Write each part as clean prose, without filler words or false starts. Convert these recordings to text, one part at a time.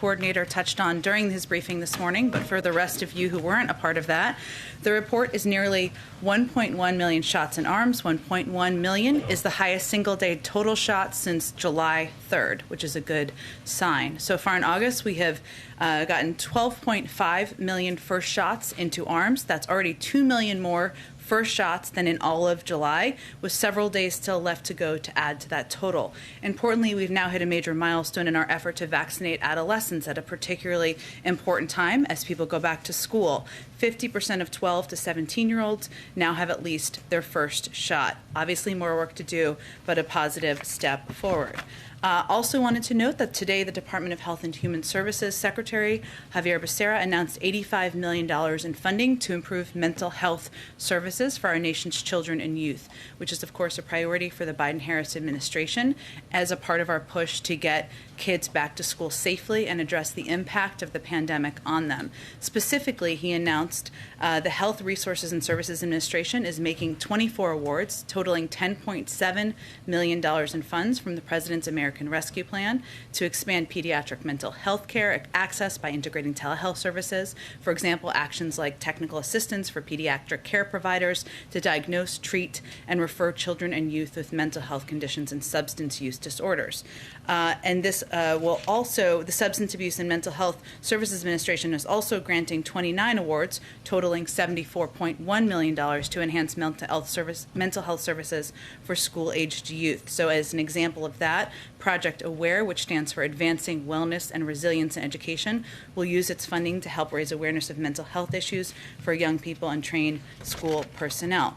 Coordinator touched on during his briefing this morning, but for the rest of you who weren't a part of that, the report is nearly 1.1 million shots in arms. 1.1 million is the highest single-day total shots since July 3rd, which is a good sign. So far in August, we have gotten 12.5 million first shots into arms. That's already 2 million more first shots than in all of July, with several days still left to go to add to that total. Importantly, we've now hit a major milestone in our effort to vaccinate adolescents at a particularly important time as people go back to school. 50% of 12 to 17-year-olds now have at least their first shot. Obviously more work to do, but a positive step forward. Also wanted to note that today the Department of Health and Human Services Secretary Javier Becerra announced $85 million in funding to improve mental health services for our nation's children and youth, which is, of course, a priority for the Biden-Harris administration as a part of our push to get kids back to school safely and address the impact of the pandemic on them. Specifically, he announced the Health Resources and Services Administration is making 24 awards, totaling $10.7 million in funds from the President's American Rescue Plan to expand pediatric mental health care access by integrating telehealth services. For example, actions like technical assistance for pediatric care providers to diagnose, treat, and refer children and youth with mental health conditions and substance use disorders. And this will also, the Substance Abuse and Mental Health Services Administration is also granting 29 awards, totaling $74.1 million to enhance mental health services for school-aged youth. So as an example of that, Project AWARE, which stands for Advancing Wellness and Resilience in Education, will use its funding to help raise awareness of mental health issues for young people and train school personnel.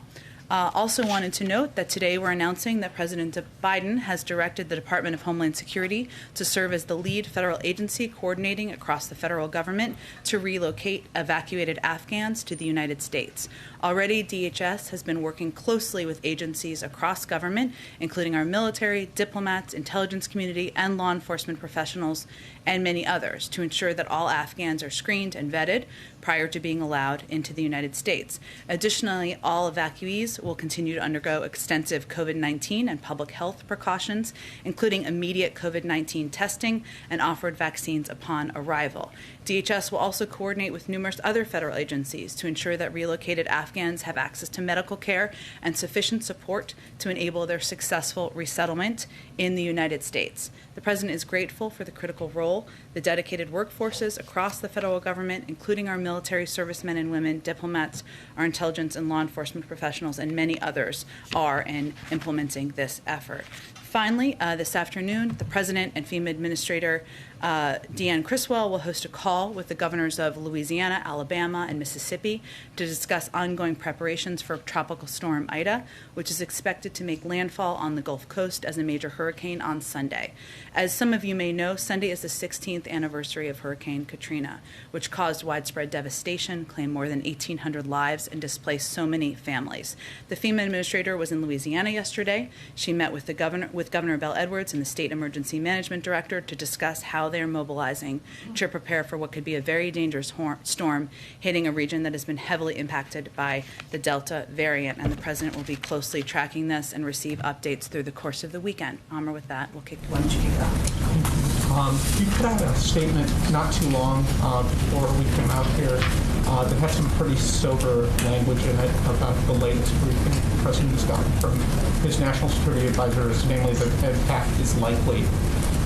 Also wanted to note that today we're announcing that President Biden has directed the Department of Homeland Security to serve as the lead federal agency coordinating across the federal government to relocate evacuated Afghans to the United States. Already, DHS has been working closely with agencies across government, including our military, diplomats, intelligence community, and law enforcement professionals, and many others, to ensure that all Afghans are screened and vetted prior to being allowed into the United States. Additionally, all evacuees will continue to undergo extensive COVID-19 and public health precautions, including immediate COVID-19 testing and offered vaccines upon arrival. DHS will also coordinate with numerous other federal agencies to ensure that relocated Afghans have access to medical care and sufficient support to enable their successful resettlement in the United States. The President is grateful for the critical role the dedicated workforces across the federal government, including our military servicemen and women, diplomats, our intelligence and law enforcement professionals, and many others are in implementing this effort. Finally, this afternoon, the President and FEMA Administrator Deanne Criswell will host a call with the governors of Louisiana, Alabama, and Mississippi to discuss ongoing preparations for Tropical Storm Ida, which is expected to make landfall on the Gulf Coast as a major hurricane on Sunday. As some of you may know, Sunday is the 16th anniversary of Hurricane Katrina, which caused widespread devastation, claimed more than 1,800 lives, and displaced so many families. The FEMA Administrator was in Louisiana yesterday. She met with Governor Bell Edwards and the State Emergency Management Director to discuss how they're mobilizing to prepare for what could be a very dangerous storm hitting a region that has been heavily impacted by the Delta variant. And the President will be closely tracking this and receive updates through the course of the weekend. Amr, with that, why don't you kick it off? You put out a statement not too long before we came out here that had some pretty sober language in it about the latest briefing the President has gotten from his national security advisors, namely that attack is likely.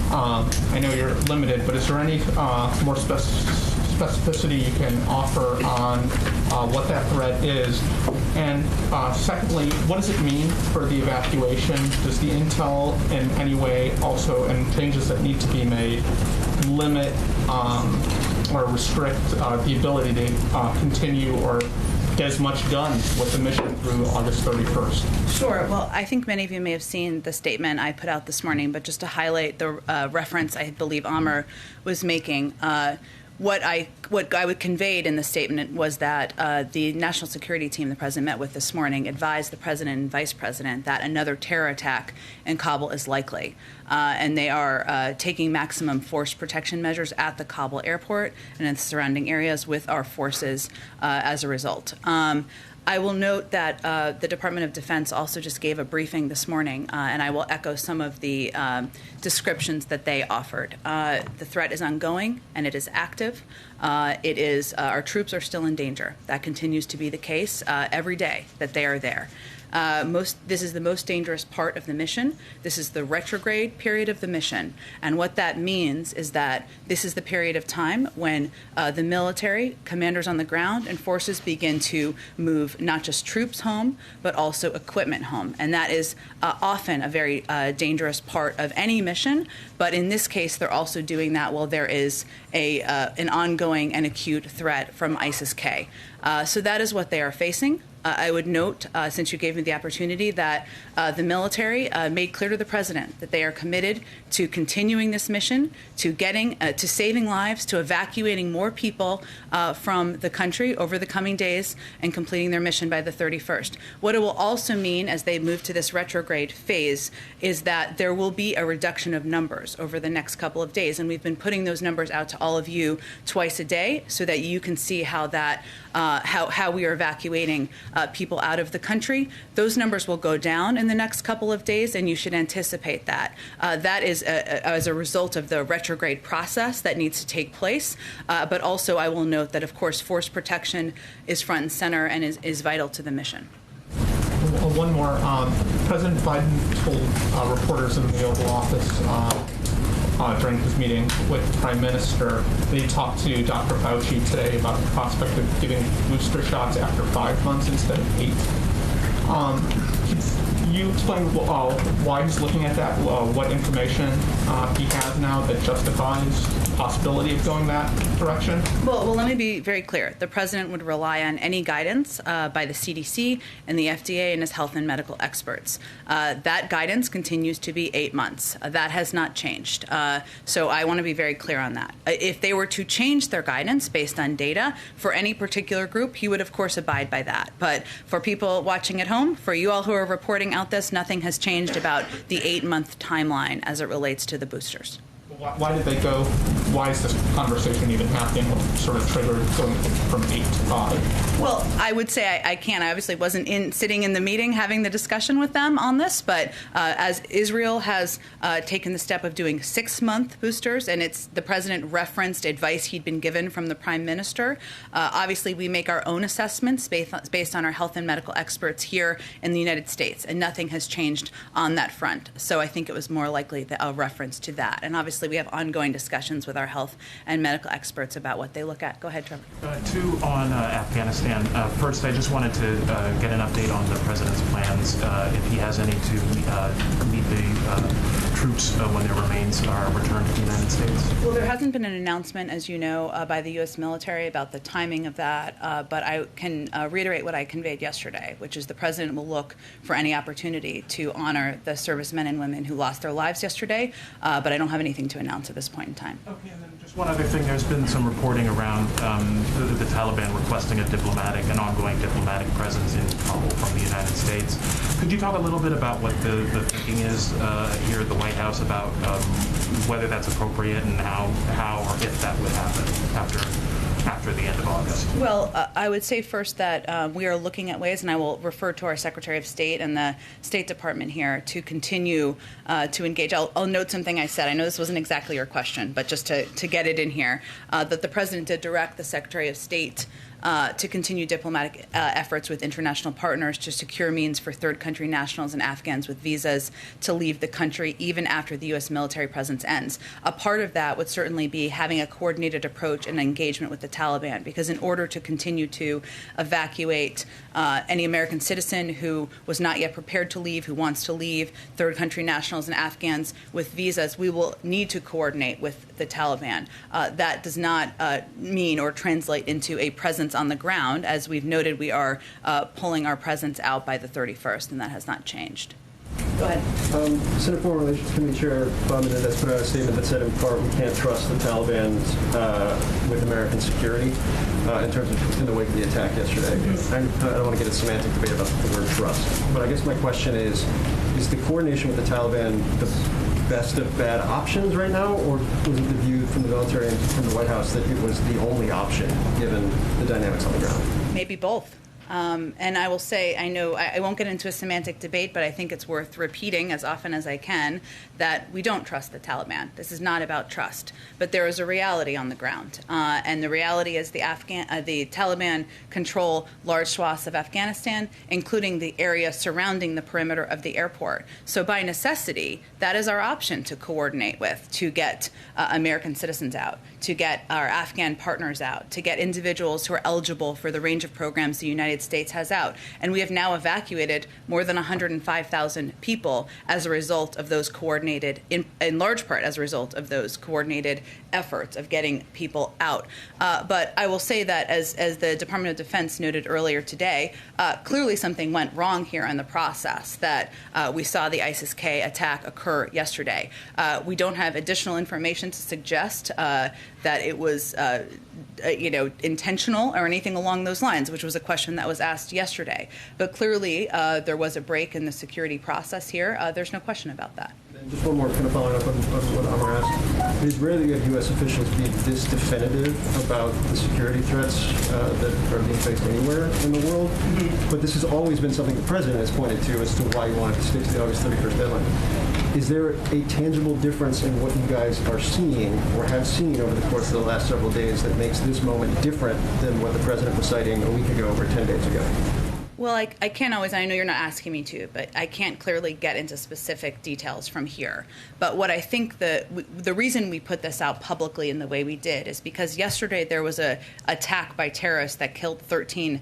I know you're limited, but is there any more specificity you can offer on what that threat is? And secondly, what does it mean for the evacuation? Does the intel in any way also, and changes that need to be made, limit or restrict the ability to continue or get as much done with the mission through August 31st? Sure. Well, I think many of you may have seen the statement I put out this morning, but just to highlight the reference I believe Amr was making, what I conveyed in the statement was that the national security team the President met with this morning advised the President and Vice President that another terror attack in Kabul is likely. And they are taking maximum force protection measures at the Kabul airport and in the surrounding areas with our forces as a result. I will note that the Department of Defense also just gave a briefing this morning, and I will echo some of the descriptions that they offered. The threat is ongoing and it is active. Our troops are still in danger. That continues to be the case every day that they are there. This is the most dangerous part of the mission. This is the retrograde period of the mission. And what that means is that this is the period of time when the military, commanders on the ground, and forces begin to move not just troops home, but also equipment home. And that is often a very dangerous part of any mission. But in this case, they're also doing that while there is an ongoing and acute threat from ISIS-K. So that is what they are facing. I would note, since you gave me the opportunity, that the military made clear to the president that they are committed to continuing this mission, to saving lives, to evacuating more people from the country over the coming days, and completing their mission by the 31st. What it will also mean as they move to this retrograde phase is that there will be a reduction of numbers over the next couple of days, and we've been putting those numbers out to all of you twice a day so that you can see how we are evacuating people out of the country. Those numbers will go down in the next couple of days, and you should anticipate that. That is as a result of the retrograde process that needs to take place. But also, I will note that, of course, force protection is front and center and is vital to the mission. One more. President Biden told reporters in the Oval Office during his meeting with the Prime Minister, they talked to Dr. Fauci today about the prospect of giving booster shots after 5 months instead of 8. Can you explain why he's looking at that, what information he has now that justifies the possibility of going that direction? Well, let me be very clear. The president would rely on any guidance by the CDC and the FDA and his health and medical experts. That guidance continues to be 8 months. That has not changed. So I want to be very clear on that. If they were to change their guidance based on data for any particular group, he would, of course, abide by that. But for people watching at home, for you all who are reporting out this, nothing has changed about the 8-month timeline as it relates to the boosters. Why did they go? Why is this conversation even happening? What sort of triggered going from 8 to 5? Well, I would say I can't. I obviously wasn't sitting in the meeting having the discussion with them on this, but as Israel has taken the step of doing 6-month boosters, and the president referenced advice he'd been given from the prime minister. Obviously, we make our own assessments based on our health and medical experts here in the United States, and nothing has changed on that front. So I think it was more likely a reference to that. And obviously, we have ongoing discussions with our health and medical experts about what they look at. Go ahead, Trevor. Two on Afghanistan. First, I just wanted to get an update on the president's plans, if he has any to meet the troops when their remains are returned to the United States. Well, there hasn't been an announcement, as you know, by the U.S. military about the timing of that, but I can reiterate what I conveyed yesterday, which is the president will look for any opportunity to honor the servicemen and women who lost their lives yesterday, but I don't have anything to announce at this point in time. Okay, and then just one other thing. There's been some reporting around the Taliban requesting an ongoing diplomatic presence in Kabul from the United States. Could you talk a little bit about what the thinking is here at the White House about whether that's appropriate and how or if that would happen after the end of August? Well, I would say first that we are looking at ways, and I will refer to our Secretary of State and the State Department here to continue to engage. I'll note something I said. I know this wasn't exactly your question, but just to get it in here, that the President did direct the Secretary of State to continue diplomatic efforts with international partners to secure means for third country nationals and Afghans with visas to leave the country even after the U.S. military presence ends. A part of that would certainly be having a coordinated approach and engagement with the Taliban, because in order to continue to evacuate any American citizen who was not yet prepared to leave, who wants to leave, third country nationals and Afghans with visas, we will need to coordinate with the Taliban. That does not mean or translate into a presence on the ground. As we've noted, we are pulling our presence out by the 31st, and that has not changed. Go ahead. Senate Foreign Relations Committee Chair Bob Menendez put out a statement that said, in part, we can't trust the Taliban with American security in terms of in the wake of the attack yesterday. I don't want to get a semantic debate about the word trust, but I guess my question is the coordination with the Taliban the best of bad options right now, or was it the view from the military and from the White House that it was the only option given the dynamics on the ground? Maybe both. And I will say, I know I won't get into a semantic debate, but I think it's worth repeating as often as I can that we don't trust the Taliban. This is not about trust, but there is a reality on the ground, and the reality is the Taliban control large swaths of Afghanistan, including the area surrounding the perimeter of the airport. So by necessity, that is our option to coordinate with, to get American citizens out, to get our Afghan partners out, to get individuals who are eligible for the range of programs the United States has out. And we have now evacuated more than 105,000 people as a result of those coordinated, in large part as a result of those coordinated efforts of getting people out. But I will say that as the Department of Defense noted earlier today, clearly something went wrong here in the process, that we saw the ISIS-K attack occur yesterday. We don't have additional information to suggest that it was intentional or anything along those lines, which was a question that was asked yesterday. But clearly there was a break in the security process here. There's no question about that. And just one more kind of following up on what Amar asked. It is rare that you have U.S. officials be this definitive about the security threats that are being faced anywhere in the world. Mm-hmm. But this has always been something the president has pointed to as to why you wanted to stick to the August 31st deadline. Is there a tangible difference in what you guys are seeing or have seen over the course of the last several days that makes this moment different than what the president was citing a week ago or 10 days ago? Well, I can't always, I know you're not asking me to, but I can't clearly get into specific details from here. But what I think the reason we put this out publicly in the way we did is because yesterday there was an attack by terrorists that killed 13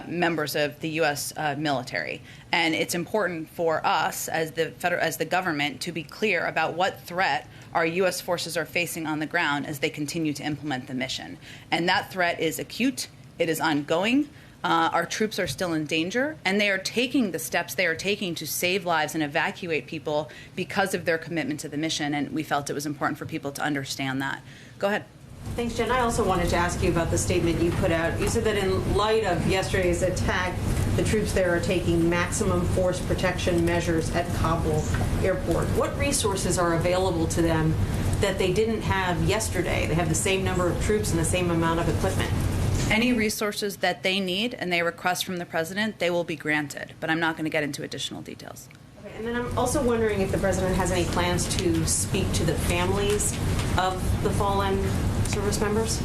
members of the U.S. military. And it's important for us as the government to be clear about what threat our U.S. forces are facing on the ground as they continue to implement the mission. And that threat is acute, it is ongoing. Our troops are still in danger, and they are taking the steps they are taking to save lives and evacuate people because of their commitment to the mission, and we felt it was important for people to understand that. Go ahead. Thanks, Jen. I also wanted to ask you about the statement you put out. You said that in light of yesterday's attack, the troops there are taking maximum force protection measures at Kabul airport. What resources are available to them that they didn't have yesterday? They have the same number of troops and the same amount of equipment. Any resources that they need and they request from the president, they will be granted. But I'm not going to get into additional details. Okay, and then I'm also wondering if the president has any plans to speak to the families of the fallen service members?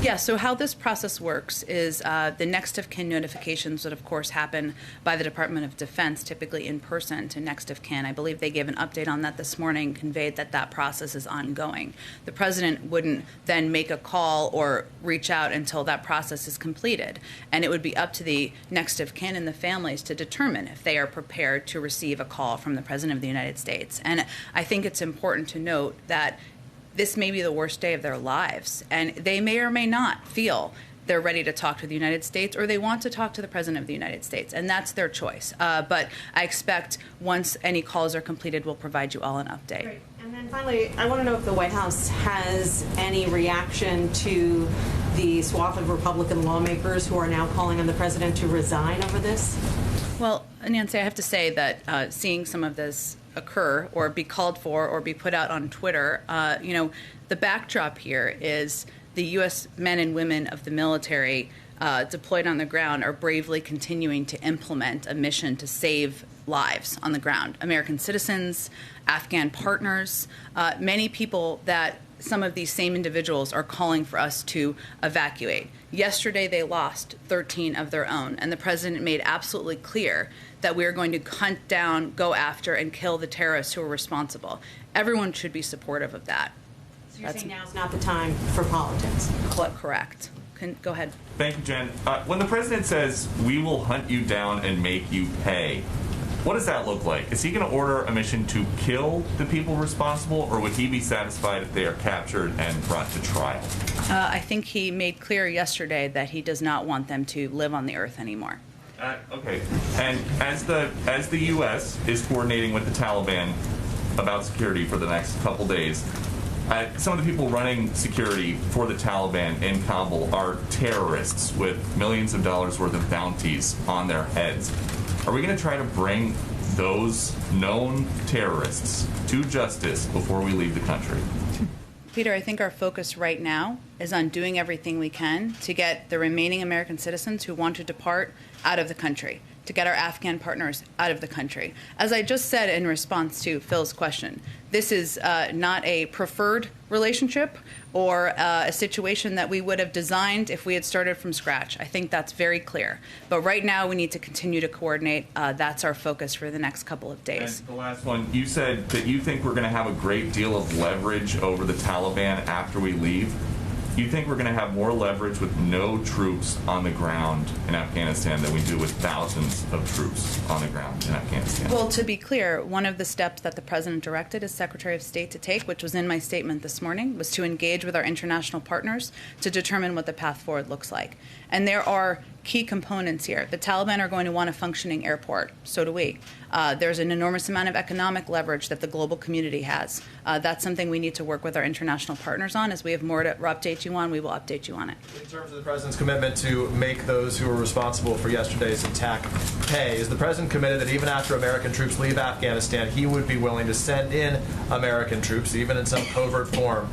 Yeah, so how this process works is the next of kin notifications would, of course, happen by the Department of Defense, typically in person to next of kin. I believe they gave an update on that this morning, conveyed that that process is ongoing. The president wouldn't then make a call or reach out until that process is completed. And it would be up to the next of kin and the families to determine if they are prepared to receive a call from the President of the United States. And I think it's important to note that this may be the worst day of their lives, and they may or may not feel they're ready to talk to the United States or they want to talk to the President of the United States, and that's their choice. But I expect once any calls are completed, we'll provide you all an update. Great. And then finally, I want to know if the White House has any reaction to the swath of Republican lawmakers who are now calling on the President to resign over this? Well, Nancy, I have to say that seeing some of this occur or be called for or be put out on Twitter, the backdrop here is the U.S. men and women of the military deployed on the ground are bravely continuing to implement a mission to save lives on the ground. American citizens, Afghan partners, many people that some of these same individuals are calling for us to evacuate. Yesterday, they lost 13 of their own, and the president made absolutely clear that we are going to hunt down, go after, and kill the terrorists who are responsible. Everyone should be supportive of that. So you're saying now's not the time for politics? Correct. Go ahead. Thank you, Jen. When the president says, we will hunt you down and make you pay, what does that look like? Is he going to order a mission to kill the people responsible, or would he be satisfied if they are captured and brought to trial? I think he made clear yesterday that he does not want them to live on the earth anymore. Okay. And as the U.S. is coordinating with the Taliban about security for the next couple days, some of the people running security for the Taliban in Kabul are terrorists with millions of dollars worth of bounties on their heads. Are we going to try to bring those known terrorists to justice before we leave the country? Peter, I think our focus right now is on doing everything we can to get the remaining American citizens who want to depart out of the country, to get our Afghan partners out of the country. As I just said in response to Phil's question, this is not a preferred relationship or a situation that we would have designed if we had started from scratch. I think that's very clear. But right now, we need to continue to coordinate. That's our focus for the next couple of days. And the last one, you said that you think we're going to have a great deal of leverage over the Taliban after we leave. You think we're going to have more leverage with no troops on the ground in Afghanistan than we do with thousands of troops on the ground in Afghanistan? Well, to be clear, one of the steps that the President directed his Secretary of State to take, which was in my statement this morning, was to engage with our international partners to determine what the path forward looks like. And there are key components here. The Taliban are going to want a functioning airport. So do we. There's an enormous amount of economic leverage that the global community has. That's something we need to work with our international partners on. As we have more to update you on, we will update you on it. In terms of the President's commitment to make those who were responsible for yesterday's attack pay, is the President committed that even after American troops leave Afghanistan, he would be willing to send in American troops, even in some covert form,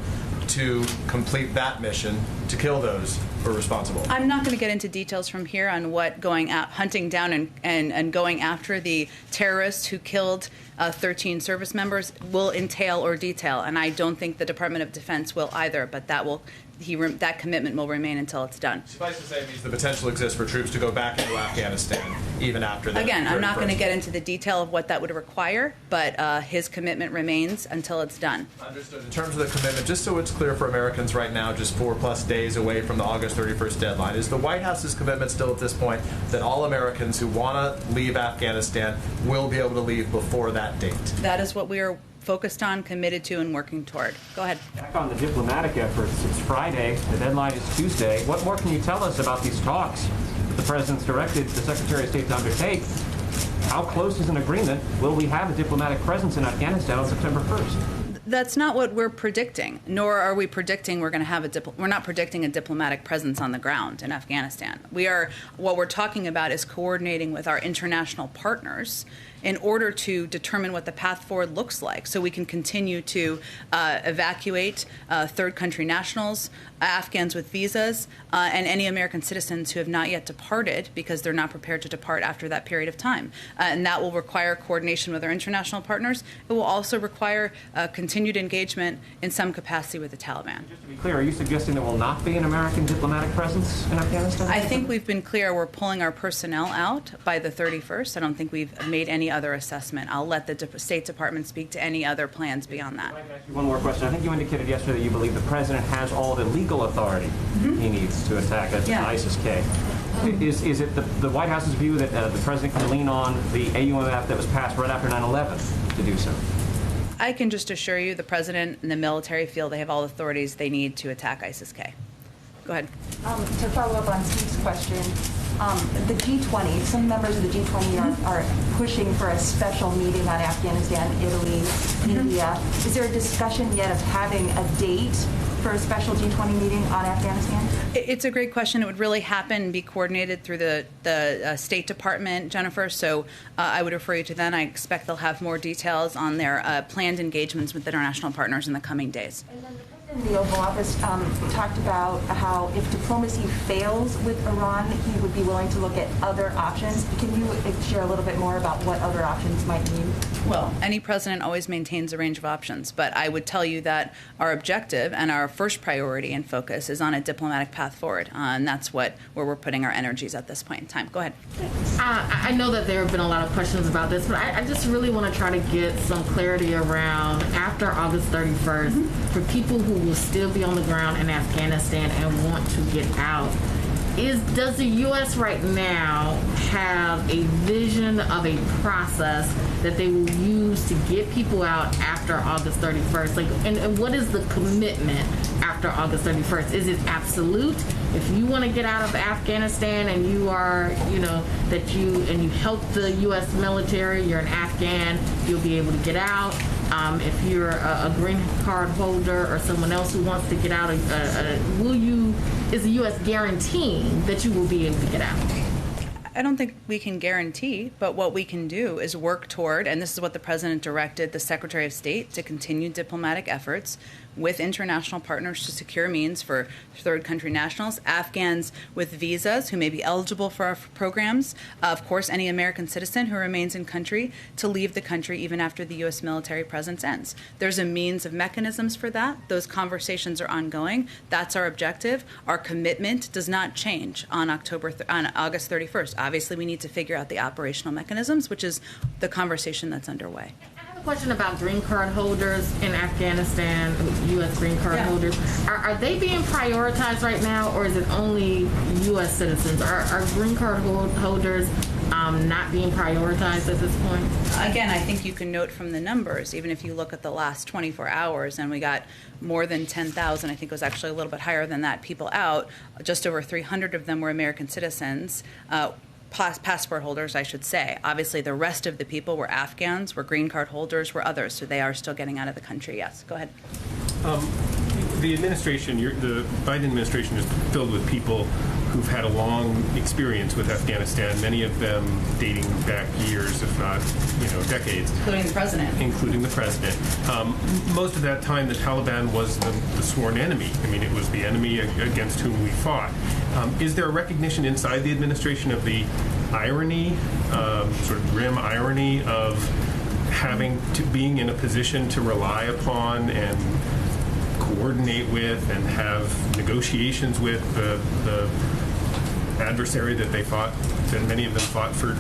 to complete that mission to kill those who are responsible? I'm not going to get into details from here on what hunting down and going after the terrorists who killed 13 service members will entail or detail, and I don't think the Department of Defense will either, but that commitment will remain until it's done. Suffice to say, it means the potential exists for troops to go back into Afghanistan even after that. Again, I'm not going to get into the detail of what that would require, but his commitment remains until it's done. Understood. In terms of the commitment, just so it's clear for Americans right now, just 4+ days away from the August 31st deadline, is the White House's commitment still at this point that all Americans who want to leave Afghanistan will be able to leave before that date? That is what we are focused on, committed to, and working toward. Go ahead. Back on the diplomatic efforts, it's Friday, the deadline is Tuesday. What more can you tell us about these talks that the President's directed the Secretary of State to undertake? How close is an agreement? Will we have a diplomatic presence in Afghanistan on September 1st? That's not what we're predicting, nor are we predicting we're going to have we're not predicting a diplomatic presence on the ground in Afghanistan. What we're talking about is coordinating with our international partners in order to determine what the path forward looks like so we can continue to evacuate third country nationals, Afghans with visas, and any American citizens who have not yet departed because they're not prepared to depart after that period of time. And that will require coordination with our international partners. It will also require continued engagement in some capacity with the Taliban. Just to be clear, are you suggesting there will not be an American diplomatic presence in Afghanistan? I think we've been clear we're pulling our personnel out by the 31st. I don't think we've made any other assessment. I'll let the State Department speak to any other plans beyond that. I can ask you one more question. I think you indicated yesterday that you believe the President has all the legal authority he needs to attack ISIS-K. Is it the White House's view that the President can lean on the AUMF that was passed right after 9/11 to do so? I can just assure you the President and the military feel they have all the authorities they need to attack ISIS-K. Go ahead. To follow up on Steve's question, the G20, some members of the G20 are pushing for a special meeting on Afghanistan, Italy, India. Is there a discussion yet of having a date for a special G20 meeting on Afghanistan? It's a great question. It would really happen and be coordinated through the State Department, Jennifer, so I would refer you to them. I expect they'll have more details on their planned engagements with international partners in the coming days. And then the President in the Oval Office talked about how if diplomacy fails with Iran, he would be willing to look at other options. Can you share a little bit more about what other options might mean? Well, any president always maintains a range of options, but I would tell you that our objective and our first priority and focus is on a diplomatic path forward, and that's where we're putting our energies at this point in time. Go ahead. I know that there have been a lot of questions about this, but I just really want to try to get some clarity around after August 31st, for people who will still be on the ground in Afghanistan and want to get out. Does the U.S. right now have a vision of a process that they will use to get people out after August 31st? And what is the commitment after August 31st? Is it absolute? If you want to get out of Afghanistan and you are, you help the U.S. military, you're an Afghan, you'll be able to get out. If you're a green card holder or someone else who wants to get out, is the U.S. guaranteeing that you will be able to get out? I don't think we can guarantee, but what we can do is work toward, and this is what the President directed the Secretary of State to continue diplomatic efforts, with international partners to secure means for third country nationals, Afghans with visas who may be eligible for our programs, of course, any American citizen who remains in country to leave the country even after the U.S. military presence ends. There's a means of mechanisms for that. Those conversations are ongoing. That's our objective. Our commitment does not change on August 31st. Obviously, we need to figure out the operational mechanisms, which is the conversation that's underway. I have a question about green card holders in Afghanistan, U.S. green card holders. Are they being prioritized right now, or is it only U.S. citizens? Are green card holders not being prioritized at this point? Again, I think you can note from the numbers, even if you look at the last 24 hours, and we got more than 10,000, I think it was actually a little bit higher than that, people out. Just over 300 of them were American citizens. Passport holders, I should say. Obviously, the rest of the people were Afghans, were green card holders, were others, so they are still getting out of the country. Yes, go ahead. The administration, the Biden administration, is filled with people who've had a long experience with Afghanistan, many of them dating back years, if not, decades. Including the president. Including the president. Most of that time, the Taliban was the sworn enemy. I mean, it was the enemy against whom we fought. Is there a recognition inside the administration of the irony, sort of grim irony of being in a position to rely upon and coordinate with and have negotiations with the adversary that many of them fought for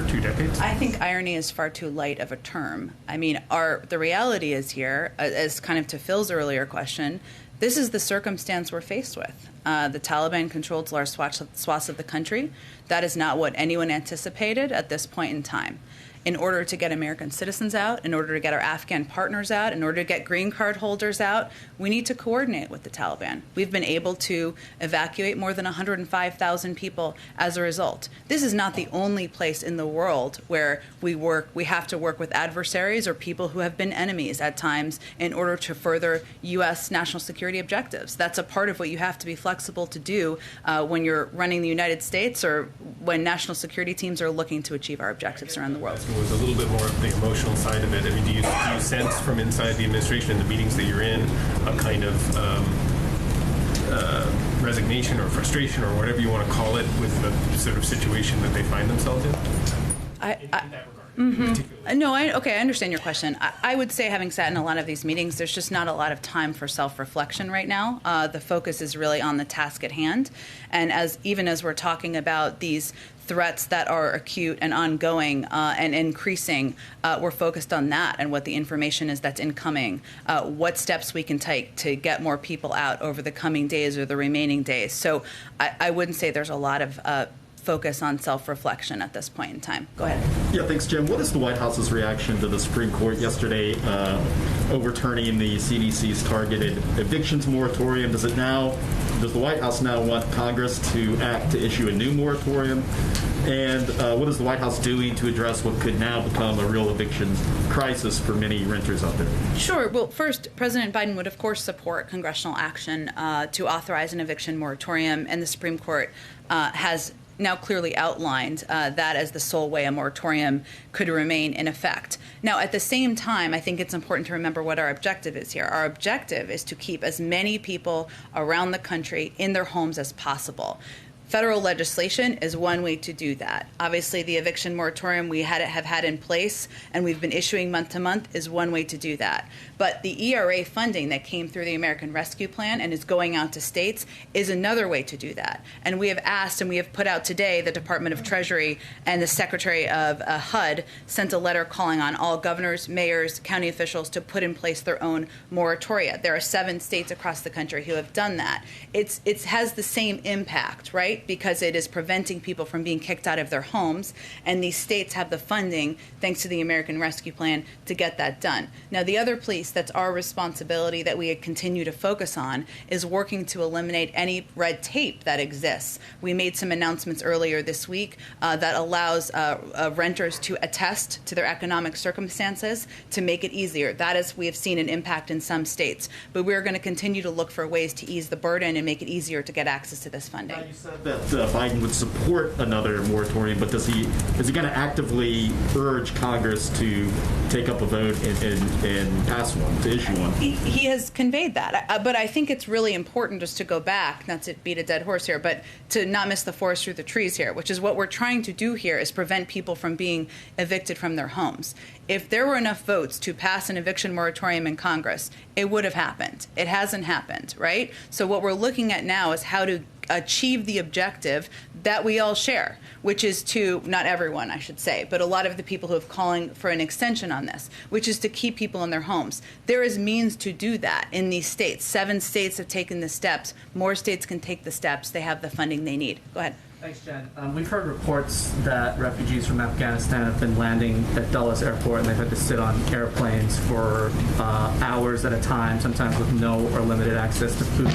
2 decades? I think irony is far too light of a term. I mean, the reality is here, as kind of to Phil's earlier question, this is the circumstance we're faced with. The Taliban controls large swaths of the country. That is not what anyone anticipated at this point in time. In order to get American citizens out, in order to get our Afghan partners out, in order to get green card holders out, we need to coordinate with the Taliban. We've been able to evacuate more than 105,000 people as a result. This is not the only place in the world where we have to work with adversaries or people who have been enemies at times in order to further U.S. national security objectives. That's a part of what you have to be flexible to do when you're running the United States or when national security teams are looking to achieve our objectives around the world. Was a little bit more of the emotional side of it. I mean, do you sense from inside the administration, the meetings that you're in, a kind of resignation or frustration or whatever you want to call it with the sort of situation that they find themselves in? No, I understand your question. I would say, having sat in a lot of these meetings, there's just not a lot of time for self-reflection right now. The focus is really on the task at hand. And even as we're talking about these threats that are acute and ongoing and increasing, we're focused on that and what the information is that's incoming, what steps we can take to get more people out over the coming days or the remaining days. So I wouldn't say there's a lot of focus on self-reflection at this point in time. Go ahead. Yeah, thanks, Jim. What is the White House's reaction to the Supreme Court yesterday overturning the CDC's targeted evictions moratorium? Does the White House now want Congress to act to issue a new moratorium? And what is the White House doing to address what could now become a real eviction crisis for many renters out there? Sure. Well, first, President Biden would, of course, support congressional action to authorize an eviction moratorium, and the Supreme Court has now clearly outlined that as the sole way a moratorium could remain in effect. Now, at the same time, I think it's important to remember what our objective is here. Our objective is to keep as many people around the country in their homes as possible. Federal legislation is one way to do that. Obviously, the eviction moratorium we have had in place and we've been issuing month to month is one way to do that. But the ERA funding that came through the American Rescue Plan and is going out to states is another way to do that. And we have asked and we have put out today, the Department of Treasury and the Secretary of HUD sent a letter calling on all governors, mayors, county officials to put in place their own moratoria. There are 7 states across the country who have done that. It has the same impact, right? Because it is preventing people from being kicked out of their homes, and these states have the funding, thanks to the American Rescue Plan, to get that done. Now, the other piece that's our responsibility that we continue to focus on is working to eliminate any red tape that exists. We made some announcements earlier this week that allows renters to attest to their economic circumstances to make it easier. That is, we have seen an impact in some states, but we're going to continue to look for ways to ease the burden and make it easier to get access to this funding. You said that Biden would support another moratorium, but is he going to actively urge Congress to take up a vote and pass one, to issue one? He has conveyed that, but I think it's really important just to go back, not to beat a dead horse here, but to not miss the forest through the trees here, which is what we're trying to do here, is prevent people from being evicted from their homes. If there were enough votes to pass an eviction moratorium in Congress, it would have happened. It hasn't happened, right? So what we're looking at now is how to achieve the objective that we all share, which is to, not everyone, I should say, but a lot of the people who have calling for an extension on this, which is to keep people in their homes. There is means to do that in these states. 7 states have taken the steps. More states can take the steps. They have the funding they need. Go ahead. Thanks, Jen. We've heard reports that refugees from Afghanistan have been landing at Dulles Airport and they've had to sit on airplanes for hours at a time, sometimes with no or limited access to food.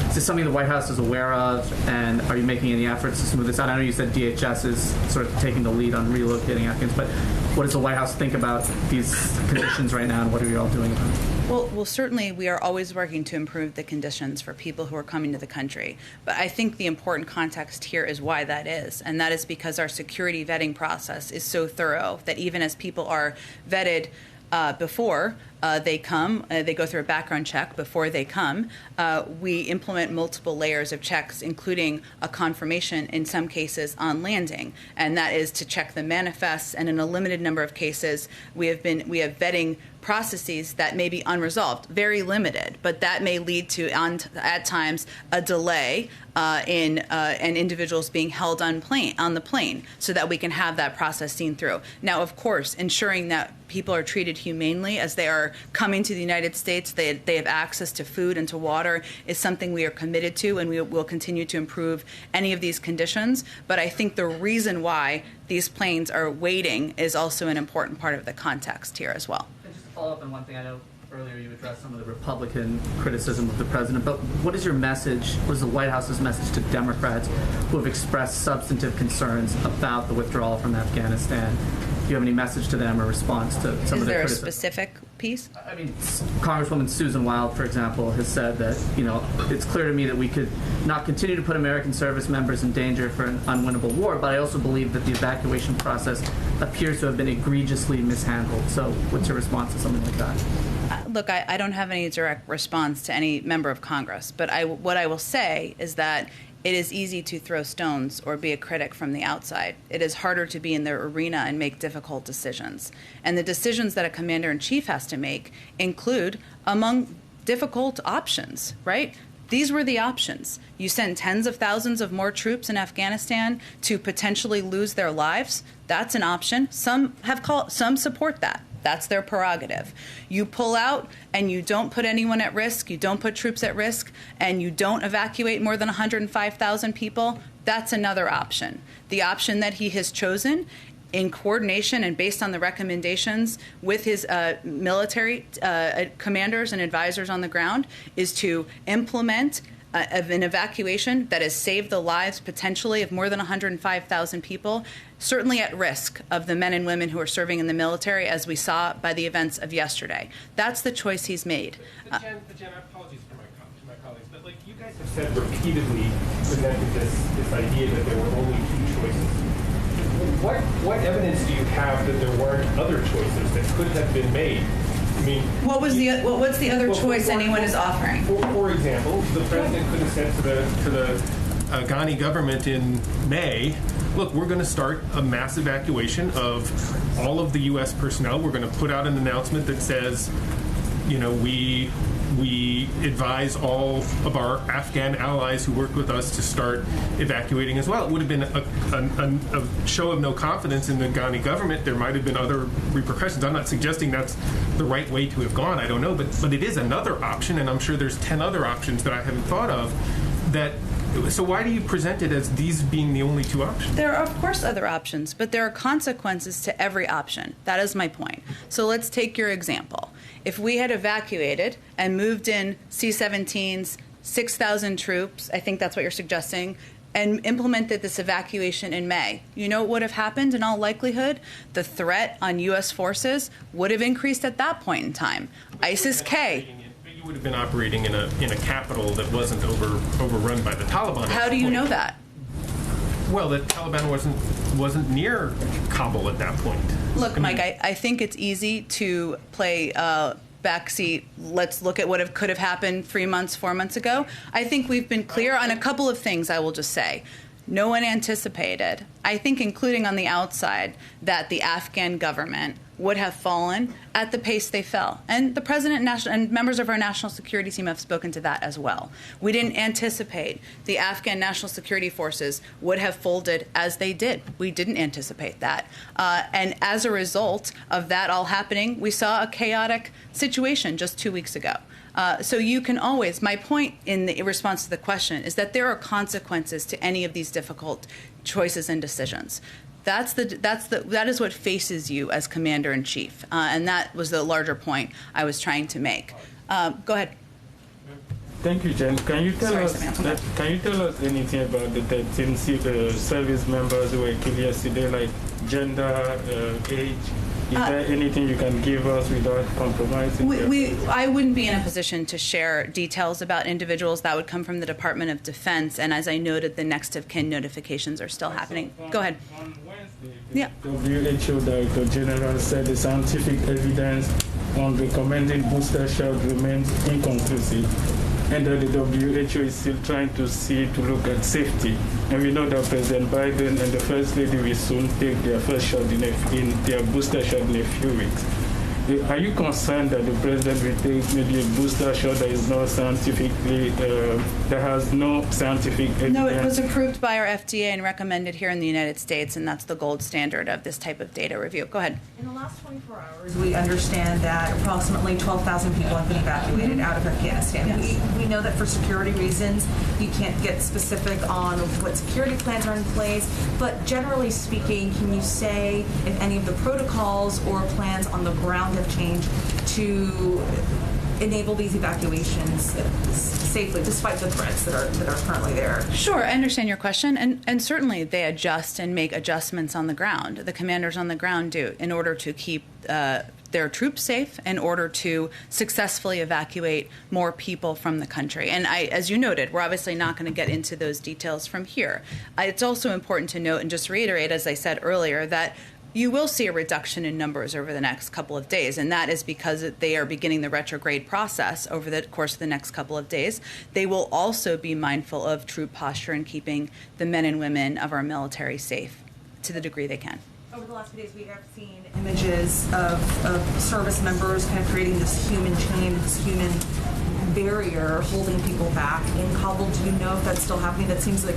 Is this something the White House is aware of, and are you making any efforts to smooth this out? I know you said DHS is sort of taking the lead on relocating Afghans, but what does the White House think about these conditions right now, and what are you all doing about it? Well, certainly we are always working to improve the conditions for people who are coming to the country. But I think the important context here is why that is. And that is because our security vetting process is so thorough that even as people are vetted before they come, they go through a background check before they come. We implement multiple layers of checks, including a confirmation in some cases on landing, and that is to check the manifests. And in a limited number of cases, we have vetting processes that may be unresolved, very limited, but that may lead to, at times, a delay and individuals being held on the plane, so that we can have that process seen through. Now, of course, ensuring that people are treated humanely as they are coming to the United States, they have access to food and to water, is something we are committed to, and we will continue to improve any of these conditions. But I think the reason why these planes are waiting is also an important part of the context here as well. And just to follow up on one thing, I know earlier you addressed some of the Republican criticism of the president, but what is your message, what is the White House's message to Democrats who have expressed substantive concerns about the withdrawal from Afghanistan? Do you have any message to them or response to some of the criticism? Is there a specific piece? I mean, Congresswoman Susan Wild, for example, has said that, it's clear to me that we could not continue to put American service members in danger for an unwinnable war, but I also believe that the evacuation process appears to have been egregiously mishandled. So what's your response to something like that? Look, I don't have any direct response to any member of Congress, but what I will say is that it is easy to throw stones or be a critic from the outside. It is harder to be in their arena and make difficult decisions. And the decisions that a commander-in-chief has to make include among difficult options, right? These were the options. You send tens of thousands of more troops in Afghanistan to potentially lose their lives. That's an option. Some support that. That's their prerogative. You pull out and you don't put anyone at risk, you don't put troops at risk, and you don't evacuate more than 105,000 people, that's another option. The option that he has chosen, in coordination and based on the recommendations with his military commanders and advisors on the ground, is to implement an evacuation that has saved the lives potentially of more than 105,000 people, certainly at risk of the men and women who are serving in the military, as we saw by the events of yesterday. That's the choice he's made. But Jen, apologies to my colleagues, but you guys have said repeatedly, presented this idea that there were only 2 choices. What evidence do you have that there weren't other choices that could have been made? I mean, what's the other choice anyone is offering? For example, the president could have said to the Afghani government in May, look, we're going to start a mass evacuation of all of the U.S. personnel. We're going to put out an announcement that says, we advise all of our Afghan allies who work with us to start evacuating as well. It would have been a show of no confidence in the Afghani government. There might have been other repercussions. I'm not suggesting that's the right way to have gone. I don't know. But it is another option, and I'm sure there's 10 other options that I haven't thought of. So why do you present it as these being the only 2 options? There are, of course, other options, but there are consequences to every option. That is my point. So let's take your example. If we had evacuated and moved in C-17s, 6,000 troops, I think that's what you're suggesting, and implemented this evacuation in May, you know what would have happened in all likelihood? The threat on U.S. forces would have increased at that point in time. ISIS-K. You would have been operating in a capital that wasn't overrun by the Taliban. How do you know that? Well, the Taliban wasn't near Kabul at that point. Look, Mike, I think it's easy to play backseat. Let's look at what could have happened 3 months, 4 months ago. I think we've been clear on a couple of things, I will just say. No one anticipated, I think including on the outside, that the Afghan government would have fallen at the pace they fell. And the president and members of our national security team have spoken to that as well. We didn't anticipate the Afghan national security forces would have folded as they did. We didn't anticipate that. And as a result of that all happening, we saw a chaotic situation just 2 weeks ago. So you can always, my point in the response to the question is that there are consequences to any of these difficult choices and decisions. That is what faces you as commander-in-chief, and that was the larger point I was trying to make. Go ahead. Thank you, Jen. Can you tell us anything about the 13 service members who were killed yesterday, like gender, age? Is there anything you can give us without compromising? I wouldn't be in a position to share details about individuals. That would come from the Department of Defense. And as I noted, the next of kin notifications are still happening. Go ahead. On Wednesday, the WHO Director General said the scientific evidence on recommending booster shot remains inconclusive, and that the WHO is still trying to look at safety. And we know that President Biden and the First Lady will soon take their first shot in their booster shot in a few weeks. Are you concerned that the President will take maybe a booster shot that is not scientifically, that has no scientific evidence? No, it was approved by our FDA and recommended here in the United States, and that's the gold standard of this type of data review. Go ahead. In the last 24 hours, we understand that approximately 12,000 people have been evacuated out of Afghanistan. Yes. We know that for security reasons, you can't get specific on what security plans are in place, but generally speaking, can you say if any of the protocols or plans on the ground have changed to enable these evacuations safely, despite the threats that are currently there? Sure, I understand your question, and certainly they adjust and make adjustments on the ground. The commanders on the ground do, in order to keep their troops safe, in order to successfully evacuate more people from the country. And as you noted, we're obviously not going to get into those details from here. It's also important to note and just reiterate, as I said earlier, that you will see a reduction in numbers over the next couple of days, and that is because they are beginning the retrograde process over the course of the next couple of days. They will also be mindful of troop posture and keeping the men and women of our military safe to the degree they can. Over the last few days, we have seen images of service members kind of creating this human chain, this human barrier holding people back in Kabul. Do you know if that's still happening? That seems like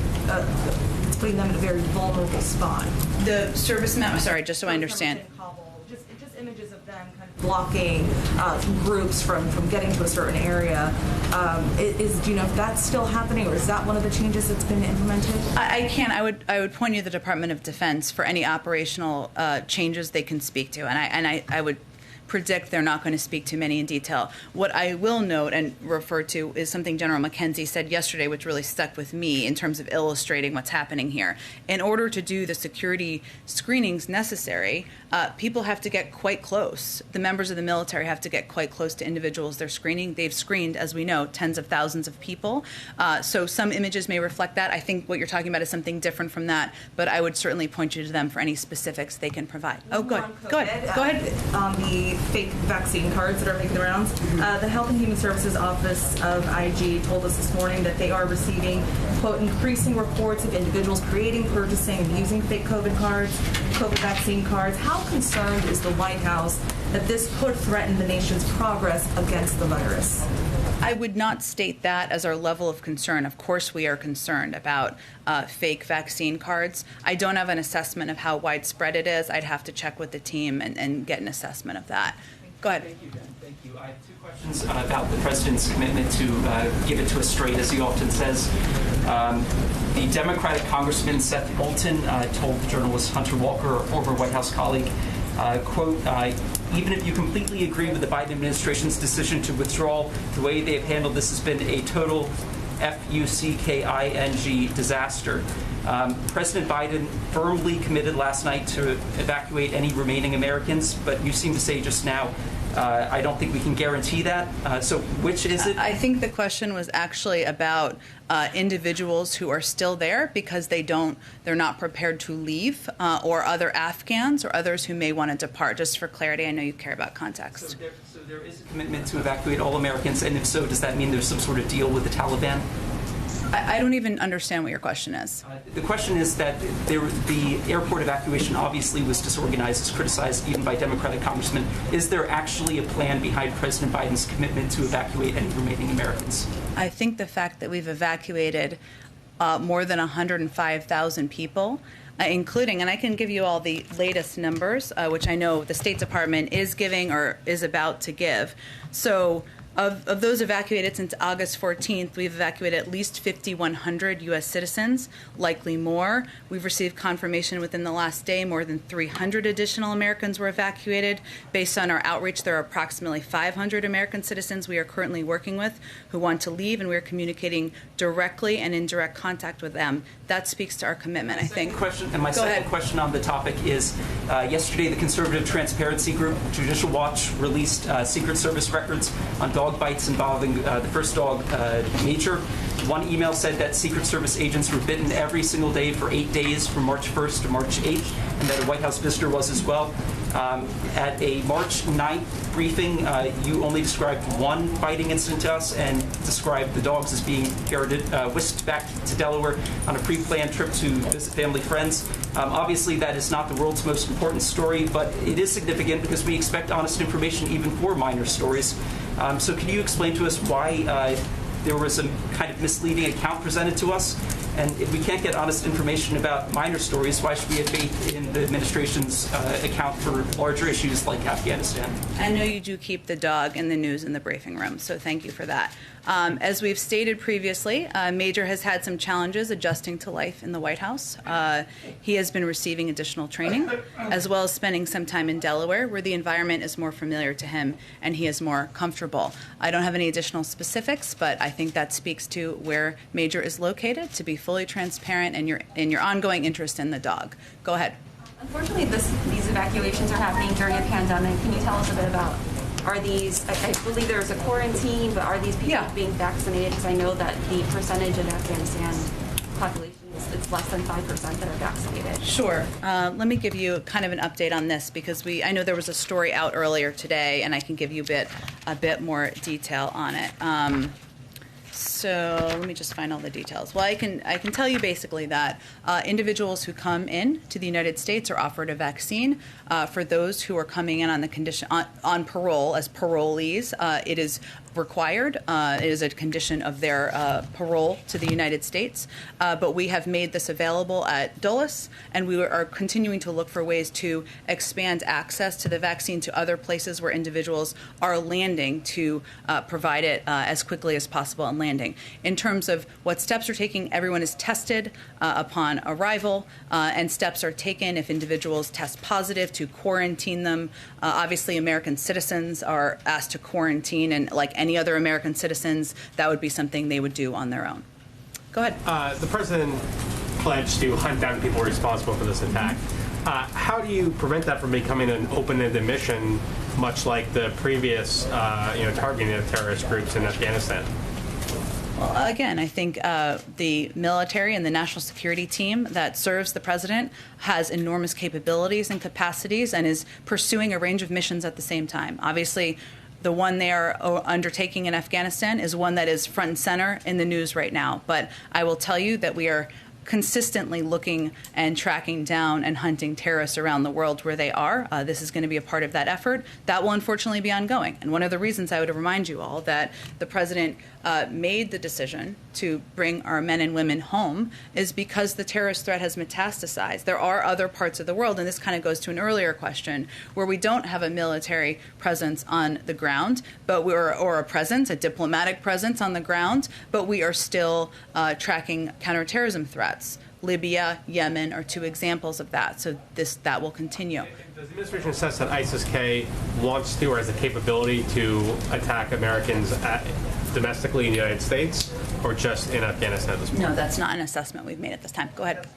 it's putting them in a very vulnerable spot. The service member, sorry, just so I understand. Just images of them kind of blocking groups from getting to a certain area. Do you know if that's still happening, or is that one of the changes that's been implemented? I can't. I would point you to the Department of Defense for any operational changes they can speak to, and I would predict they're not going to speak to many in detail. What I will note and refer to is something General McKenzie said yesterday, which really stuck with me in terms of illustrating what's happening here. In order to do the security screenings necessary, people have to get quite close. The members of the military have to get quite close to individuals they're screening. They've screened, as we know, tens of thousands of people. So some images may reflect that. I think what you're talking about is something different from that, but I would certainly point you to them for any specifics they can provide. Oh, go ahead. Go ahead. On the fake vaccine cards that are making the rounds, the Health and Human Services Office of IG told us this morning that they are receiving, quote, increasing reports of individuals creating, purchasing, and using fake COVID cards, COVID vaccine cards. How concerned is the White House that this could threaten the nation's progress against the virus? I would not state that as our level of concern. Of course, we are concerned about fake vaccine cards. I don't have an assessment of how widespread it is. I'd have to check with the team and get an assessment of that. Go ahead. Thank you, Jen. Thank you. I have two questions about the president's commitment to give it to us straight, as he often says. The Democratic Congressman Seth Bolton told the journalist Hunter Walker, a former White House colleague, quote, even if you completely agree with the Biden administration's decision to withdraw, the way they have handled this has been a total FUCKING disaster. President Biden firmly committed last night to evacuate any remaining Americans, but you seem to say just now I don't think we can guarantee that. So which is it? I think the question was actually about individuals who are still there because they're not prepared to leave, or other Afghans or others who may want to depart. Just for clarity, I know you care about context. So there is a commitment to evacuate all Americans, and if so, does that mean there's some sort of deal with the Taliban? I don't even understand what your question is. The question is that the airport evacuation obviously was disorganized, is criticized even by Democratic congressmen. Is there actually a plan behind President Biden's commitment to evacuate any remaining Americans? I think the fact that we've evacuated more than 105,000 people, including, and I can give you all the latest numbers, which I know the State Department is giving or is about to give. So of those evacuated since August 14th, we've evacuated at least 5,100 U.S. citizens, likely more. We've received confirmation within the last day more than 300 additional Americans were evacuated. Based on our outreach, there are approximately 500 American citizens we are currently working with who want to leave, and we are communicating directly and in direct contact with them. That speaks to our commitment, I think. My second question on the topic is, yesterday the conservative transparency group, Judicial Watch, released Secret Service records on dog bites involving the first dog, Major. One email said that Secret Service agents were bitten every single day for 8 days from March 1st to March 8th, and that a White House visitor was as well. At a March 9th briefing, you only described one biting incident to us and described the dogs as being whisked back to Delaware on a pre-planned trip to visit family friends. Obviously, that is not the world's most important story, but it is significant because we expect honest information even for minor stories. So can you explain to us why there was a kind of misleading account presented to us? And if we can't get honest information about minor stories, why should we have faith in the administration's account for larger issues like Afghanistan? I know you do keep the dog in the news in the briefing room, so thank you for that. As we've stated previously, Major has had some challenges adjusting to life in the White House. He has been receiving additional training, as well as spending some time in Delaware, where the environment is more familiar to him and he is more comfortable. I don't have any additional specifics, but I think that speaks to where Major is located, to be fully transparent and your ongoing interest in the dog. Go ahead. Unfortunately, these evacuations are happening during a pandemic. Can you tell us a bit about, are these, I believe there's a quarantine, but are these people being vaccinated? Because I know that the percentage of Afghanistan population it's less than 5% that are vaccinated. Sure. Let me give you kind of an update on this, because I know there was a story out earlier today, and I can give you a bit more detail on it. So let me just find all the details. Well, I can tell you basically that individuals who come in to the United States are offered a vaccine. For those who are coming in on the condition on parole as parolees, it is required. It is a condition of their parole to the United States. But we have made this available at Dulles, and we are continuing to look for ways to expand access to the vaccine to other places where individuals are landing, to provide it as quickly as possible on landing. In terms of what steps are taking, everyone is tested upon arrival, and steps are taken if individuals test positive to quarantine them. Obviously, American citizens are asked to quarantine, and like any other American citizens, that would be something they would do on their own. Go ahead. The president pledged to hunt down people responsible for this attack. How do you prevent that from becoming an open-ended mission, much like the previous, targeting of terrorist groups in Afghanistan? Well, again, I think the military and the national security team that serves the president has enormous capabilities and capacities and is pursuing a range of missions at the same time. Obviously, the one they are undertaking in Afghanistan is one that is front and center in the news right now. But I will tell you that we are consistently looking and tracking down and hunting terrorists around the world where they are. This is going to be a part of that effort. That will unfortunately be ongoing. And one of the reasons I would remind you all that the president made the decision to bring our men and women home is because the terrorist threat has metastasized. There are other parts of the world, and this kind of goes to an earlier question, where we don't have a military presence on the ground, but or a diplomatic presence on the ground, but we are still tracking counterterrorism threats. Libya, Yemen are two examples of that. So that will continue. Does the administration assess that ISIS-K wants to or has the capability to attack Americans domestically in the United States, or just in Afghanistan at this point? No, that's not an assessment we've made at this time. Go ahead.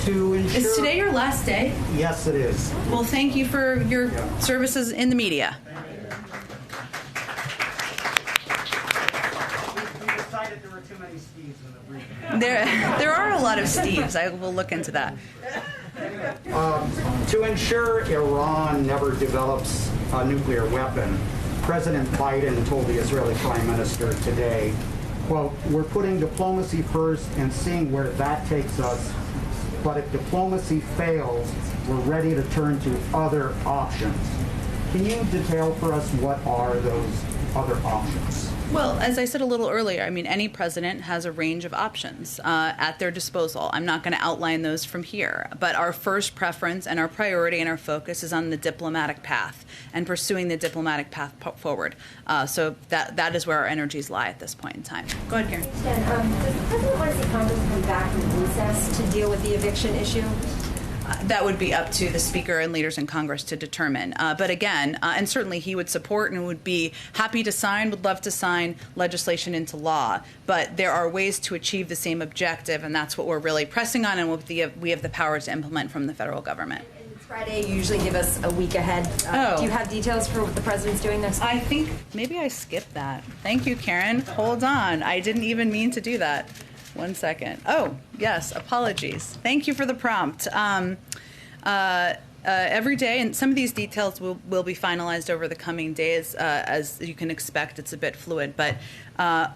To ensure... Is today your last day? Yes, it is. Well, thank you for your services in the media. There are a lot of Steves. I will look into that. To ensure Iran never develops a nuclear weapon, President Biden told the Israeli Prime Minister today, quote, "We're putting diplomacy first and seeing where that takes us, but if diplomacy fails, we're ready to turn to other options." Can you detail for us what are those other options? Well, as I said a little earlier, I mean, any president has a range of options at their disposal. I'm not going to outline those from here, but our first preference and our priority and our focus is on the diplomatic path and pursuing the diplomatic path forward. So that is where our energies lie at this point in time. Go ahead, Karen. Does the president want to see Congress come back from recess to deal with the eviction issue? That would be up to the Speaker and leaders in Congress to determine. But again, and certainly he would support and would be happy to sign, would love to sign legislation into law. But there are ways to achieve the same objective, and that's what we're really pressing on and what we have the power to implement from the federal government. Friday, you usually give us a week ahead. Do you have details for what the president's doing next week? I think maybe I skipped that. Thank you, Karen. Hold on. I didn't even mean to do that. 1 second. Oh, yes, apologies. Thank you for the prompt. Every day, and some of these details will be finalized over the coming days. As you can expect, it's a bit fluid, but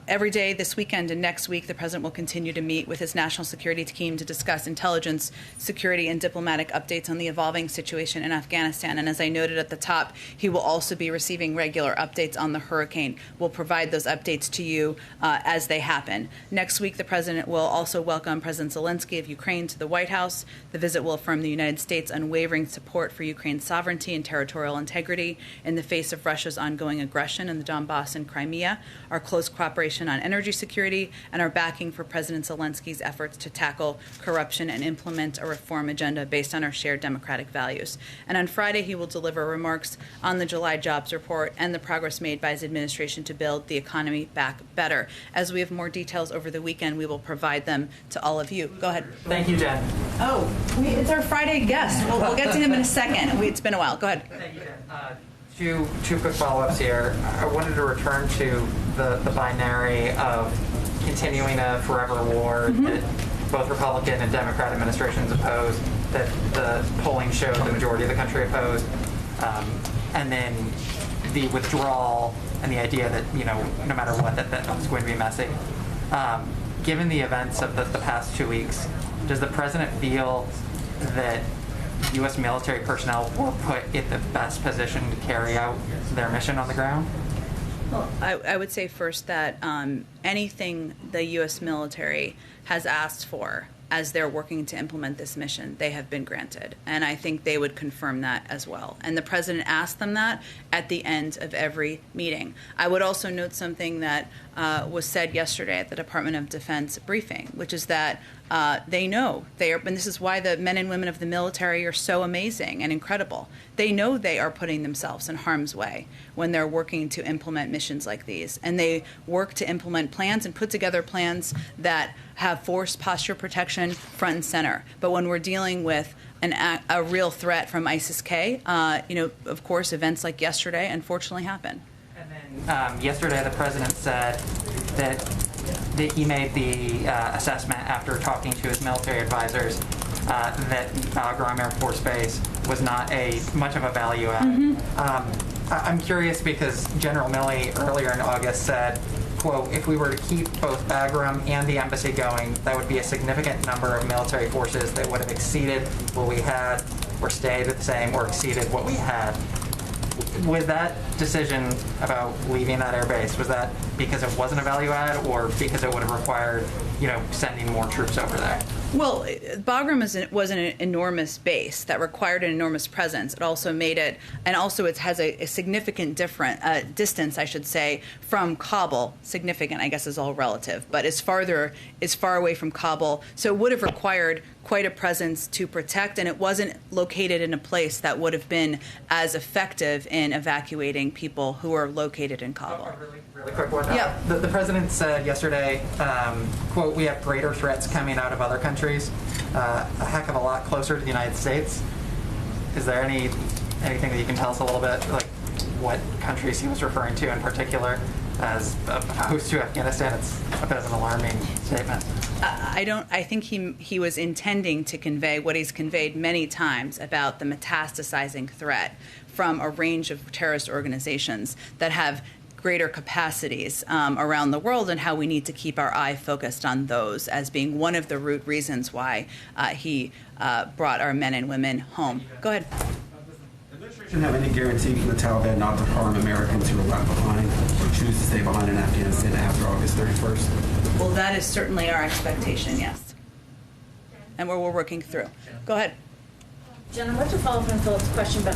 every day this weekend and next week, the president will continue to meet with his national security team to discuss intelligence, security, and diplomatic updates on the evolving situation in Afghanistan. And as I noted at the top, he will also be receiving regular updates on the hurricane. We'll provide those updates to you as they happen. Next week, the president will also welcome President Zelensky of Ukraine to the White House. The visit will affirm the United States' unwavering support for Ukraine's sovereignty and territorial integrity in the face of Russia's ongoing aggression in the Donbass and Crimea, our close cooperation on energy security, and our backing for President Zelensky's efforts to tackle corruption and implement a reform agenda based on our shared democratic values. And on Friday, he will deliver remarks on the July jobs report and the progress made by his administration to build the economy back better. As we have more details over the weekend, we will provide them to all of you. Go ahead. Thank you, Jen. Oh, it's our Friday guest. We'll get to him in a second. It's been a while. Go ahead. Thank you, Jen. Two quick follow-ups here. I wanted to return to the binary of continuing a forever war that both Republican and Democrat administrations opposed, that the polling showed the majority of the country opposed, and then the withdrawal and the idea that, no matter what, that was going to be messy. Given the events of the past 2 weeks, does the president feel that U.S. military personnel were put in the best position to carry out their mission on the ground? Well, I would say first that anything the U.S. military has asked for as they're working to implement this mission, they have been granted. And I think they would confirm that as well. And the president asked them that at the end of every meeting. I would also note something that was said yesterday at the Department of Defense briefing, which is that they know they are, and this is why the men and women of the military are so amazing and incredible. They know they are putting themselves in harm's way when they're working to implement missions like these. And they work to implement plans and put together plans that have force posture protection front and center. But when we're dealing with a real threat from ISIS-K, of course, events like yesterday unfortunately happen. And then yesterday the president said that he made the assessment after talking to his military advisors that Bagram Air Force Base was not much of a value add. I'm curious because General Milley earlier in August said, quote, if we were to keep both Bagram and the embassy going, that would be a significant number of military forces that would have exceeded what we had or stayed the same or exceeded what we had. Was that decision about leaving that air base, was that because it wasn't a value add or because it would have required, sending more troops over there? Well, Bagram was an enormous base that required an enormous presence. It also made it, and also it has a significant distance, I should say, from Kabul. Significant, I guess, is all relative, but is far away from Kabul. So it would have required quite a presence to protect, and it wasn't located in a place that would have been as effective in evacuating people who are located in Kabul. Really quick one. Yeah. The president said yesterday, quote, we have greater threats coming out of other countries, a heck of a lot closer to the United States. Is there anything that you can tell us a little bit, like what countries he was referring to in particular? as opposed to Afghanistan. It's a bit of an alarming statement. I think he was intending to convey what he's conveyed many times about the metastasizing threat from a range of terrorist organizations that have greater capacities around the world, and how we need to keep our eye focused on those as being one of the root reasons why he brought our men and women home. Go ahead. Does the administration have any guarantee from the Taliban not to harm Americans who are left behind or choose to stay behind in Afghanistan after August 31st? Well, that is certainly our expectation, yes. And we're working through. Go ahead. Jen, I'd like to follow up on Philip's question, but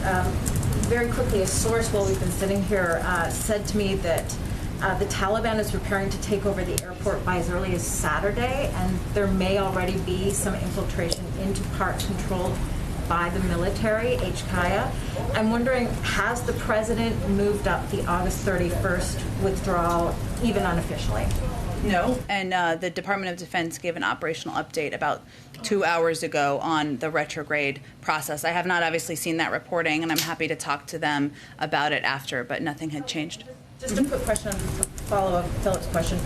very quickly, a source while we've been sitting here said to me that the Taliban is preparing to take over the airport by as early as Saturday, and there may already be some infiltration into parts controlled by the military, HKIA. I'm wondering, has the president moved up the August 31st withdrawal, even unofficially? No, and the Department of Defense gave an operational update about 2 hours ago on the retrograde process. I have not obviously seen that reporting, and I'm happy to talk to them about it after, but nothing had changed. Just a quick question, follow-up Philip's question.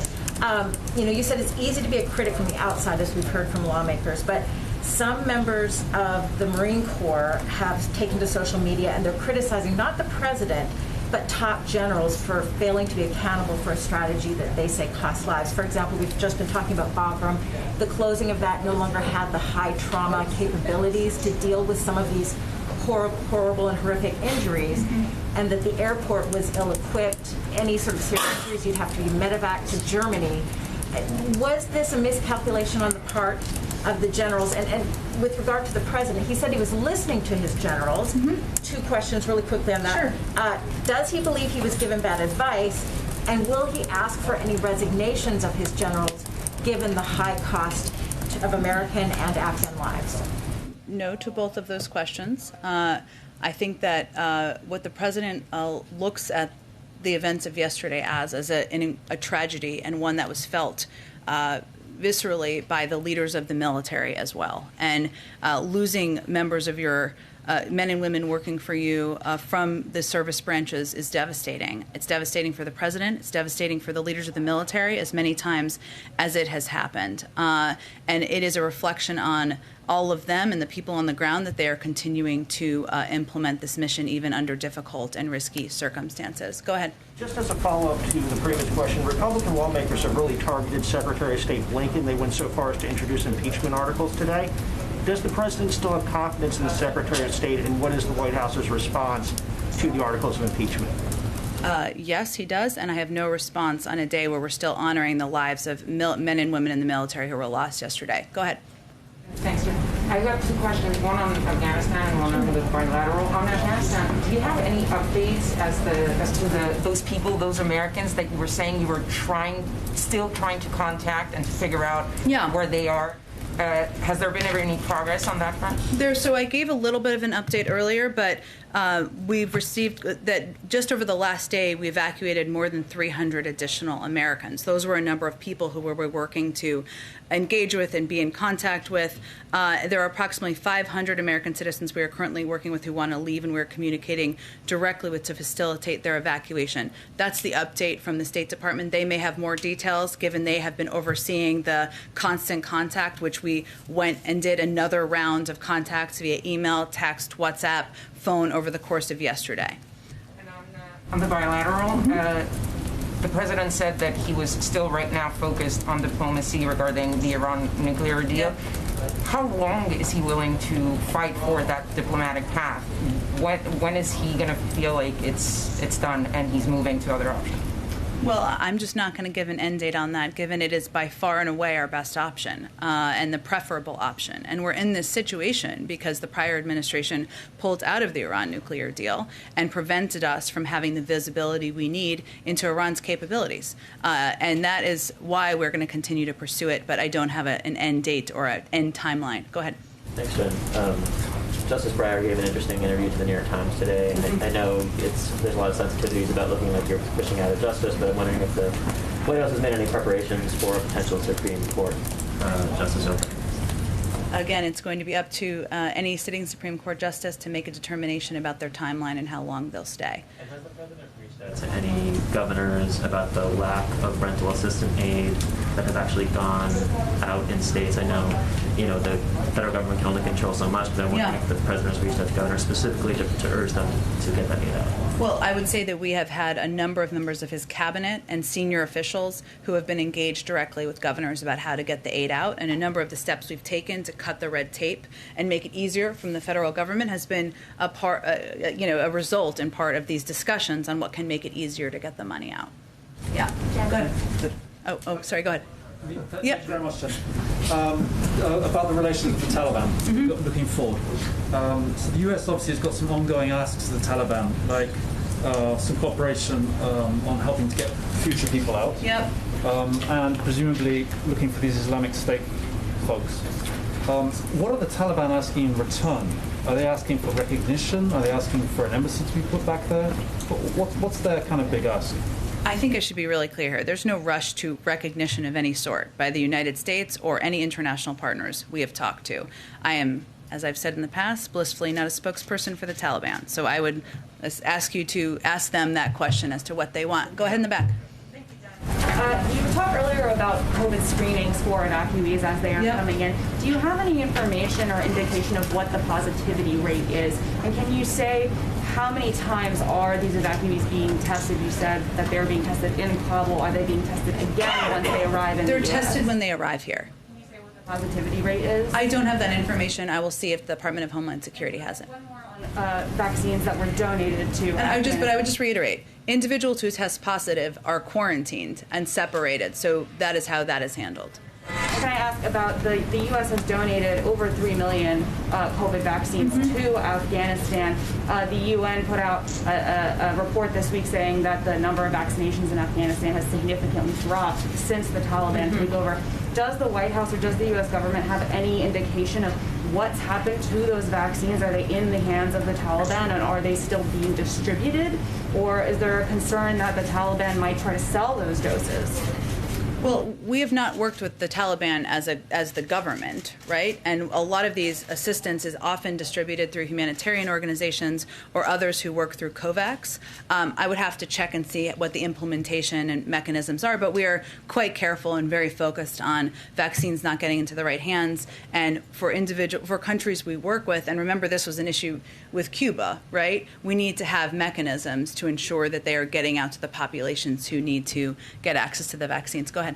You said it's easy to be a critic from the outside, as we've heard from lawmakers, but some members of the Marine Corps have taken to social media and they're criticizing not the president, but top generals for failing to be accountable for a strategy that they say costs lives. For example, we've just been talking about Bagram. The closing of that no longer had the high trauma capabilities to deal with some of these horrible and horrific injuries, and that the airport was ill-equipped. Any sort of serious injuries, you'd have to be medevac to Germany. Was this a miscalculation on the part of the generals? And with regard to the president, he said he was listening to his generals. Two questions really quickly on that. Sure. Does he believe he was given bad advice? And will he ask for any resignations of his generals, given the high cost of American and Afghan lives? No to both of those questions. I think that what the president looks at the events of yesterday as a tragedy, and one that was felt viscerally by the leaders of the military as well. And losing members of your men and women working for you from the service branches is devastating. It's devastating for the president. It's devastating for the leaders of the military as many times as it has happened. And it is a reflection on all of them and the people on the ground that they are continuing to implement this mission even under difficult and risky circumstances. Go ahead. Just as a follow-up to the previous question, Republican lawmakers have really targeted Secretary of State Blinken. They went so far as to introduce impeachment articles today. Does the president still have confidence in the Secretary of State, and what is the White House's response to the articles of impeachment? Yes, he does, and I have no response on a day where we're still honoring the lives of men and women in the military who were lost yesterday. Go ahead. Thanks, Jen. I got two questions, one on Afghanistan and one on the bilateral. On Afghanistan, do you have any updates as to those people, those Americans that you were saying you were still trying to contact and to figure out where they are? Has there been ever any progress on that front? So I gave a little bit of an update earlier, but we've received that just over the last day, we evacuated more than 300 additional Americans. Those were a number of people who we were working to engage with and be in contact with. There are approximately 500 American citizens we are currently working with who want to leave, and we're communicating directly with to facilitate their evacuation. That's the update from the State Department. They may have more details, given they have been overseeing the constant contact, which we went and did another round of contacts via email, text, WhatsApp, phone over the course of yesterday. And on the bilateral, the president said that he was still right now focused on diplomacy regarding the Iran nuclear deal. How long is he willing to fight for that diplomatic path? When is he going to feel like it's done and he's moving to other options? Well, I'm just not going to give an end date on that, given it is by far and away our best option and the preferable option. And we're in this situation because the prior administration pulled out of the Iran nuclear deal and prevented us from having the visibility we need into Iran's capabilities. And that is why we're going to continue to pursue it, but I don't have an end date or an end timeline. Go ahead. Thanks, Jen. Justice Breyer gave an interesting interview to the New York Times today. I know there's a lot of sensitivities about looking like you're pushing out of justice, but I'm wondering if the White House has made any preparations for a potential Supreme Court justice opening. again, it's going to be up to any sitting Supreme Court justice to make a determination about their timeline and how long they'll stay. And has the president reached out to any governors about the lack of rental assistance aid that have actually gone out in states? I know, the federal government can only control so much, but I'm wondering if the president's reached out to governors specifically to urge them to get that aid out. Well, I would say that we have had a number of members of his cabinet and senior officials who have been engaged directly with governors about how to get the aid out, and a number of the steps we've taken to cut the red tape and make it easier from the federal government has been a result in part of these discussions on what can make it easier to get the money out. Yeah, go ahead. Oh, sorry, go ahead. Thank you very much, Jen. About the relations with the Taliban, looking forward. So the US obviously has got some ongoing asks to the Taliban, like some cooperation on helping to get future people out. Yep. And presumably looking for these Islamic State folks. What are the Taliban asking in return? Are they asking for recognition? Are they asking for an embassy to be put back there? What's their kind of big ask? I think it should be really clear here. There's no rush to recognition of any sort by the United States or any international partners we have talked to. I am, as I've said in the past, blissfully not a spokesperson for the Taliban. So I would ask you to ask them that question as to what they want. Go ahead in the back. You talked earlier about COVID screenings for evacuees as they are coming in. Do you have any information or indication of what the positivity rate is? And can you say how many times are these evacuees being tested? You said that they're being tested in Kabul. Are they being tested again once they arrive in the US? They're tested when they arrive here. Can you say what the positivity rate is? I don't have that information. I will see if the Department of Homeland Security has it. One more on vaccines that were donated to. And I would just reiterate, individuals who test positive are quarantined and separated. So that is how that is handled. Can I ask about the U.S. has donated over 3 million COVID vaccines to Afghanistan. The UN put out a report this week saying that the number of vaccinations in Afghanistan has significantly dropped since the Taliban takeover. Does the White House or does the U.S. government have any indication of what's happened to those vaccines? Are they in the hands of the Taliban and are they still being distributed? Or is there a concern that the Taliban might try to sell those doses? Well, we have not worked with the Taliban as the government, right? And a lot of these assistance is often distributed through humanitarian organizations or others who work through COVAX. I would have to check and see what the implementation and mechanisms are, but we are quite careful and very focused on vaccines not getting into the right hands. And for countries we work with, and remember this was an issue with Cuba, right? We need to have mechanisms to ensure that they are getting out to the populations who need to get access to the vaccines. Go ahead.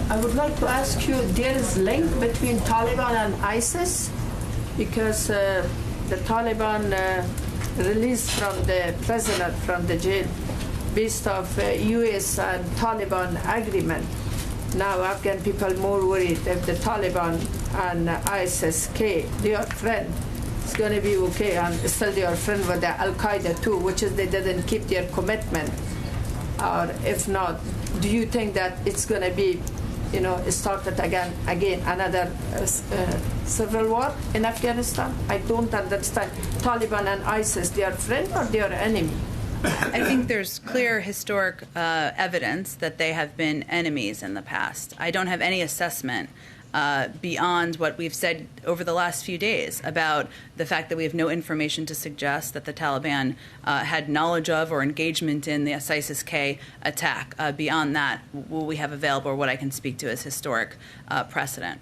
I would like to ask you, there is link between Taliban and ISIS because the Taliban released from the president from the jail based of US and Taliban agreement. Now Afghan people more worried if the Taliban and ISIS-K, they are friends. It's going to be okay, and still they are friends with the Al-Qaeda too, which is they didn't keep their commitment. Or if not, do you think that it's going to be, started again another civil war in Afghanistan? I don't understand. Taliban and ISIS, they are friends or they are enemy? I think there's clear historic evidence that they have been enemies in the past. I don't have any assessment beyond what we've said over the last few days about the fact that we have no information to suggest that the Taliban had knowledge of or engagement in the ISIS-K attack. Beyond that, what we have available or what I can speak to as historic precedent.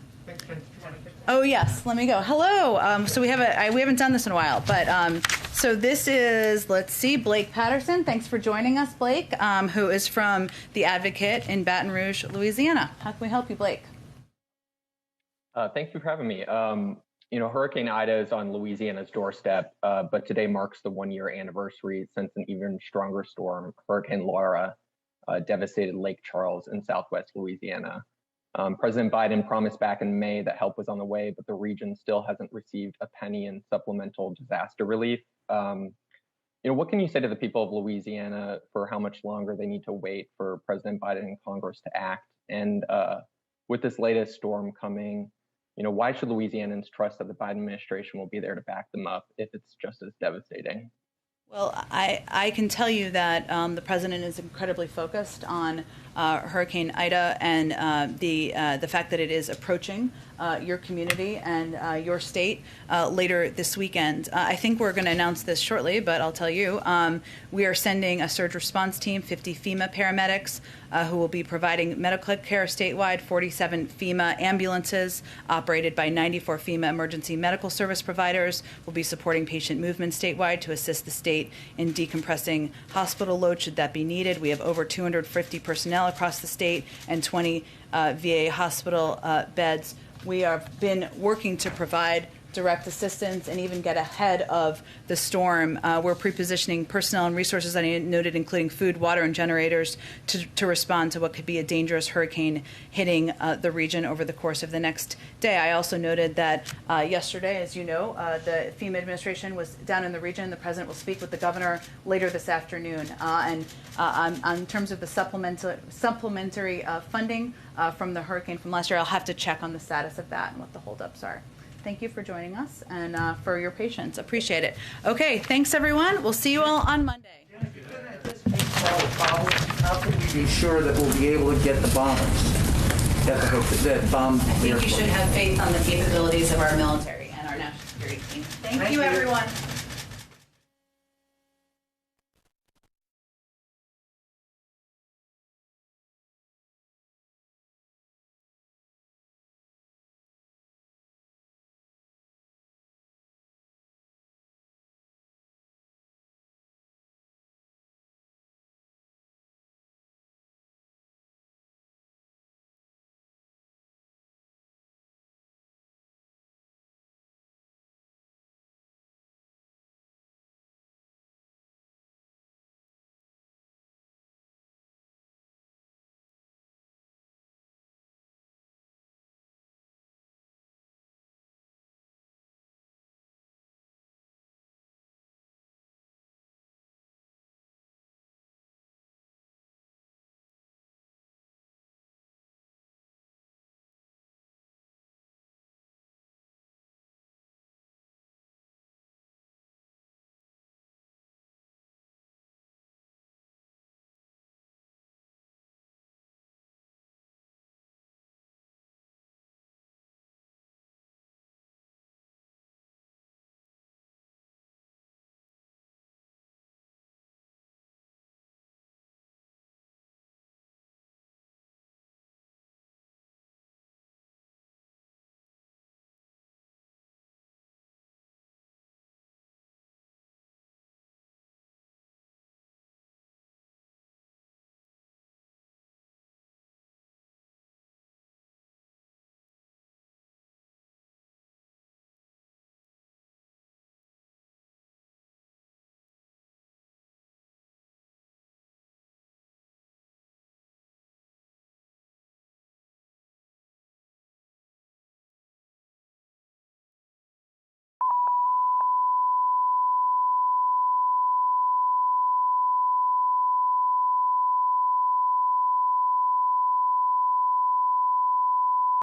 Oh yes, let me go. Hello. So we haven't done this in a while, but so this is, let's see, Blake Patterson. Thanks for joining us, Blake, who is from the Advocate in Baton Rouge, Louisiana. How can we help you, Blake? Thank you for having me. Hurricane Ida is on Louisiana's doorstep, but today marks the 1-year anniversary since an even stronger storm, Hurricane Laura, devastated Lake Charles in southwest Louisiana. President Biden promised back in May that help was on the way, but the region still hasn't received a penny in supplemental disaster relief. What can you say to the people of Louisiana for how much longer they need to wait for President Biden and Congress to act? And with this latest storm coming, why should Louisianans trust that the Biden administration will be there to back them up if it's just as devastating? Well, I can tell you that the president is incredibly focused on Hurricane Ida and the fact that it is approaching your community and your state later this weekend. I think we're going to announce this shortly, but I'll tell you, we are sending a surge response team, 50 FEMA paramedics who will be providing medical care statewide, 47 FEMA ambulances operated by 94 FEMA emergency medical service providers will be supporting patient movement statewide to assist the state in decompressing hospital load should that be needed. We have over 250 personnel across the state and 20 VA hospital beds. We have been working to provide direct assistance and even get ahead of the storm. We're pre-positioning personnel and resources that I noted, including food, water, and generators to respond to what could be a dangerous hurricane hitting the region over the course of the next day. I also noted that yesterday, as you know, the FEMA administration was down in the region. The president will speak with the governor later this afternoon. And in terms of the supplementary funding from the hurricane from last year, I'll have to check on the status of that and what the holdups are. Thank you for joining us and for your patience. Appreciate it. Okay, thanks everyone. We'll see you all on Monday. How can we be sure that we'll be able to get the bombers? That bomb I think you should have faith on the capabilities of our military and our national security team. Thank you, everyone.